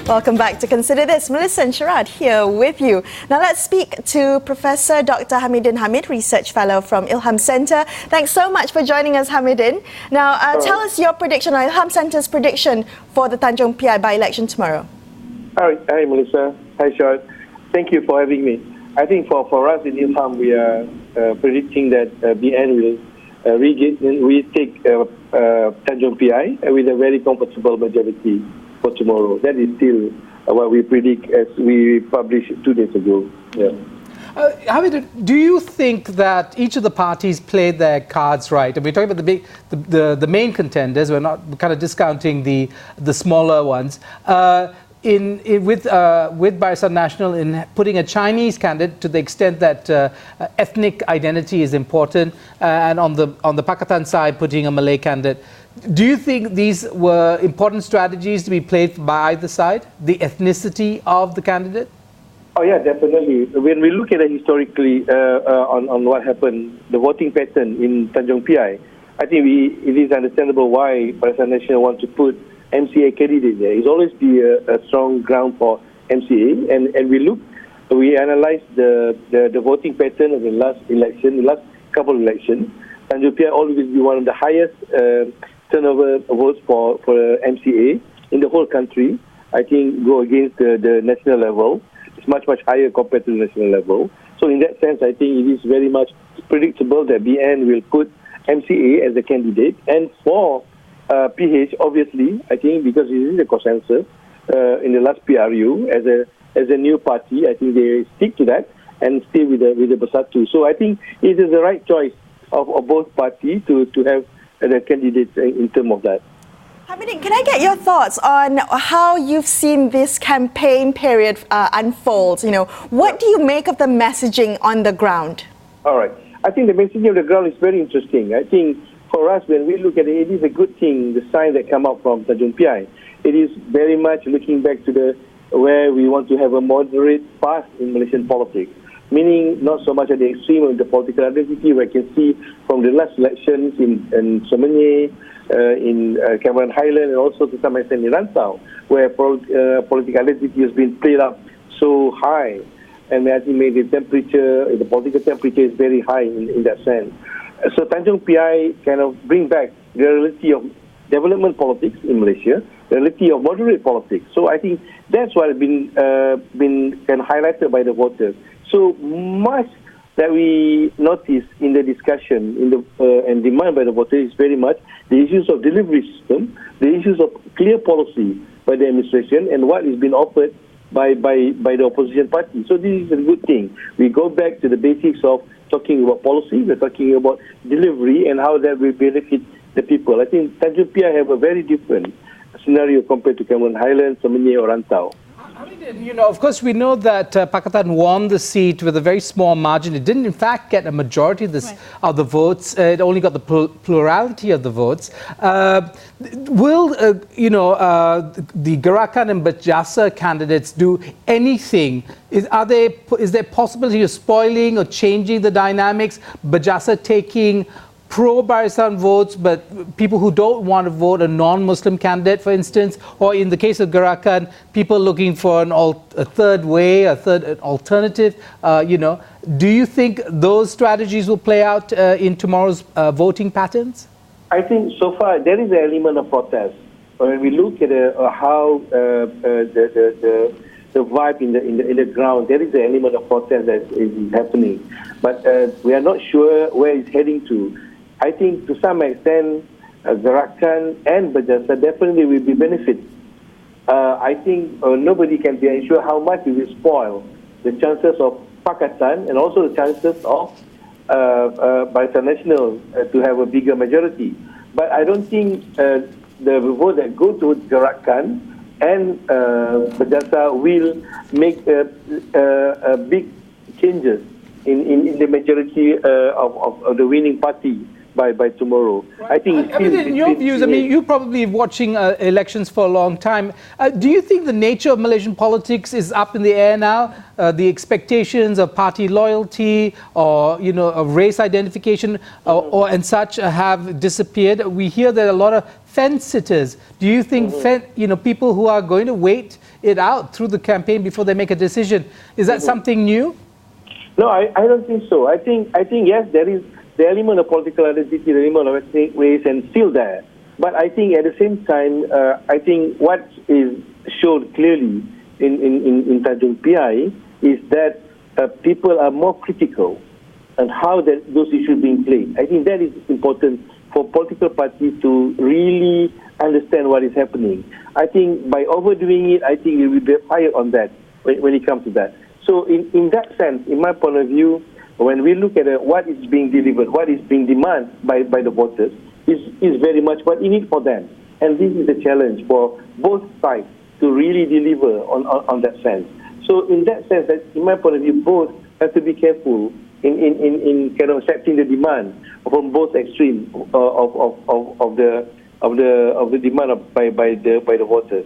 Welcome back to Consider This. Melisa and Sharaad here with you. Now let's speak to Professor Dr Hamidin Hamid, Research Fellow from ILHAM Centre. Thanks so much for joining us, Hamidin. Now tell us your prediction, or ILHAM Centre's prediction for the Tanjung Piai by-election tomorrow. Hi Melisa. Hi Sharaad. Thank you for having me. I think for us in ILHAM, we are predicting that BN will retake Tanjung Piai with a very comfortable majority for tomorrow. That is still what we predict as we published 2 days ago. Yeah. Hamid, do you think that each of the parties played their cards right? And we're talking about the main contenders. We're not kind of discounting the smaller ones. With Barisan Nasional in putting a Chinese candidate to the extent that ethnic identity is important, and on the Pakatan side putting a Malay candidate. Do you think these were important strategies to be played by either side, the ethnicity of the candidate? Oh yeah, definitely. When we look at it historically on what happened, the voting pattern in Tanjung Piai, I think it is understandable why Barisan Nasional want to put MCA candidate there. It's always be a strong ground for MCA, and we analyzed the voting pattern of the last election, the last couple of elections. Tanjung Piai always be one of the highest turnover votes for MCA in the whole country. I think go against the national level. It's much higher compared to the national level. So in that sense, I think it is very much predictable that BN will put MCA as a candidate. And for PH, obviously, I think because it is a consensus in the last PRU as a new party, I think they stick to that and stay with the Bersatu. So I think it is the right choice of both parties to have the candidates in terms of that. Hamidin, can I get your thoughts on how you've seen this campaign period unfold? What do you make of the messaging on the ground? All right. I think the messaging on the ground is very interesting. I think for us, when we look at it, it is a good thing, the sign that come out from Tanjung Piai. It is very much looking back to where we want to have a moderate path in Malaysian politics, meaning not so much at the extreme of the political identity, where I can see from the last elections in Semenyih, in Cameron Highland, and also to some extent in Rantau, where political identity has been played up so high, and I think the political temperature is very high in that sense. So Tanjung Piai kind of bring back the reality of development politics in Malaysia, the reality of moderate politics. So I think that's what has been kind of highlighted by the voters. So much that we notice in the discussion and demand by the voters is very much the issues of delivery system, the issues of clear policy by the administration, and what is being offered by the opposition party. So this is a good thing. We go back to the basics of talking about policy, we're talking about delivery and how that will benefit the people. I think Tanjung Piai have a very different scenario compared to Cameron Highlands, Semenyih or Rantau. Of course, we know that Pakatan won the seat with a very small margin. It didn't, in fact, get a majority of the votes. It only got the plurality of the votes. Will the Gerakan and Berjasa candidates do anything? Is there possibility of spoiling or changing the dynamics? Berjasa taking pro-Barisan votes, but people who don't want to vote a non-Muslim candidate, for instance, or in the case of Gerakan, people looking for a third way, an alternative, Do you think those strategies will play out in tomorrow's voting patterns? I think so far there is an element of protest. When we look at how the vibe in the ground, there is an element of protest that is happening. But we are not sure where it's heading to. I think to some extent, Gerakan and Berjasa definitely will be benefit. I think nobody can be sure how much it will spoil the chances of Pakatan and also the chances of Barisan Nasional to have a bigger majority. But I don't think the vote that go to Gerakan and Berjasa will make big changes in the majority of the winning party by tomorrow. Right. I think in your views, you're probably watching elections for a long time. Do you think the nature of Malaysian politics is up in the air now? The expectations of party loyalty or of race identification and such have disappeared. We hear that a lot of fence sitters. Do you think people who are going to wait it out through the campaign before they make a decision. Is that something new? No, I don't think so. I think yes, there is the element of political identity, the element of ethnic race, and still there. But I think at the same time, I think what is shown clearly in Tanjung Piai is that people are more critical on how those issues being played. I think that is important for political parties to really understand what is happening. I think by overdoing it, I think it will be fired on that when it comes to that. So in that sense, in my point of view, when we look at what is being delivered, what is being demanded by the voters, is very much what we need for them. And this is the challenge for both sides to really deliver on that sense. So in that sense, that in my point of view, both have to be careful in kind of accepting the demand from both extremes of the demand by the voters.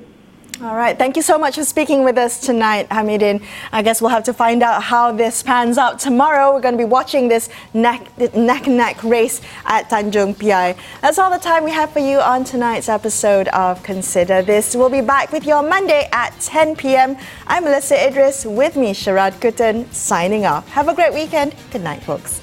All right. Thank you so much for speaking with us tonight, Hamidin. I guess we'll have to find out how this pans out tomorrow. We're going to be watching this neck-and-neck race at Tanjung Piai. That's all the time we have for you on tonight's episode of Consider This. We'll be back with you on Monday at 10 p.m. I'm Melisa Idris, with me, Sharaad Kuttan, signing off. Have a great weekend. Good night, folks.